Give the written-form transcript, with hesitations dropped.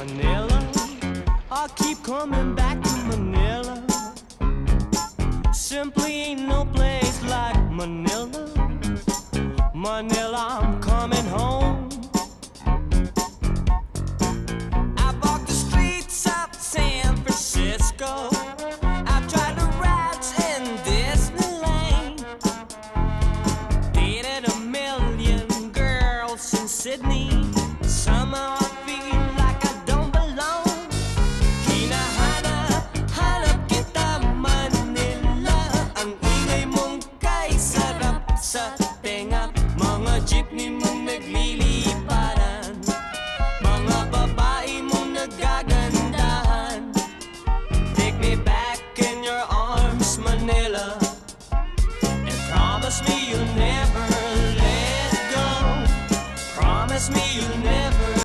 Manila. I keep coming back to Manila. Simply ain't no place like Manila. Manila, I'm coming home.